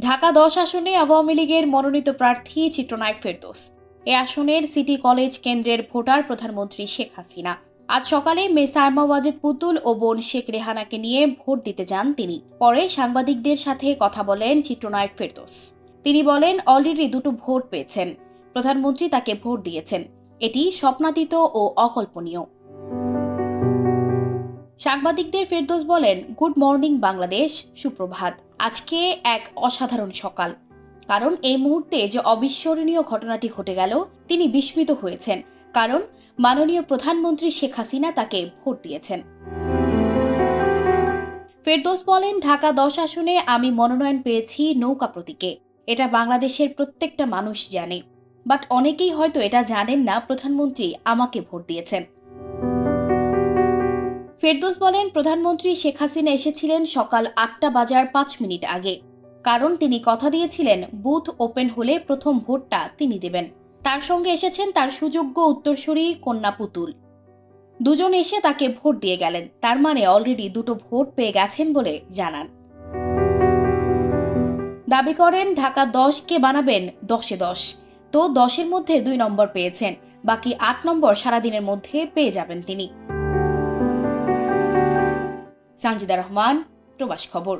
ঢাকা ১০ আসনে আওয়ামী লীগের মনোনীত প্রার্থী চিত্রনায়ক ফেরদৌস। এ আসনের সিটি কলেজ কেন্দ্রের ভোটার প্রধানমন্ত্রী শেখ হাসিনা। আজ সকালে মেয়ে সায়মা ওয়াজেদ পুতুল ও বোন শেখ রেহানাকে নিয়ে ভোট দিতে যান তিনি। পরে সাংবাদিকদের সাথে কথা বলেন চিত্রনায়ক ফেরদৌস। তিনি বলেন, অলরেডি দুটো ভোট পেয়েছেন, প্রধানমন্ত্রী তাকে ভোট দিয়েছেন। এটি স্বপ্নাতীত ও অকল্পনীয়। সাংবাদিকদের ফেরদৌস বলেন, গুড মর্নিং বাংলাদেশ, সুপ্রভাত। আজকে এক অসাধারণ সকাল, কারণ এই মুহূর্তে যে অবিস্মরণীয় ঘটনাটি ঘটে গেল, তিনি বিস্মিত হয়েছেন, কারণ মাননীয় প্রধানমন্ত্রী শেখ হাসিনা তাকে ভোট দিয়েছেন। ফেরদৌস বলেন, ঢাকা ১০ আসনে আমি মনোনয়ন পেয়েছি নৌকা প্রতীকে। এটা বাংলাদেশের প্রত্যেকটা মানুষ জানে, বাট অনেকেই হয়তো এটা জানেন না প্রধানমন্ত্রী আমাকে ভোট দিয়েছেন। ফেরদৌস বলেন, প্রধানমন্ত্রী শেখ হাসিনা এসেছিলেন সকাল ৮টা বাজার ৫ মিনিট আগে, কারণ তিনি কথা দিয়েছিলেন বুথ ওপেন হলে প্রথম ভোটটা তিনি দেবেন। তার সঙ্গে এসেছেন তার সুযোগ্য উত্তরসূরি কন্যা পুতুল। দুজন এসে তাকে ভোট দিয়ে গেলেন, তার মানে অলরেডি দুটো ভোট পেয়ে গেছেন বলে জানান। দাবি করেন, ঢাকা ১০কে বানাবেন ১০-এ ১০। তো ১০-এর মধ্যে ২ নম্বর পেয়েছেন, বাকি ৮ নম্বর সারাদিনের মধ্যে পেয়ে যাবেন তিনি। সানজিদা রহমান, প্রবাস খবর।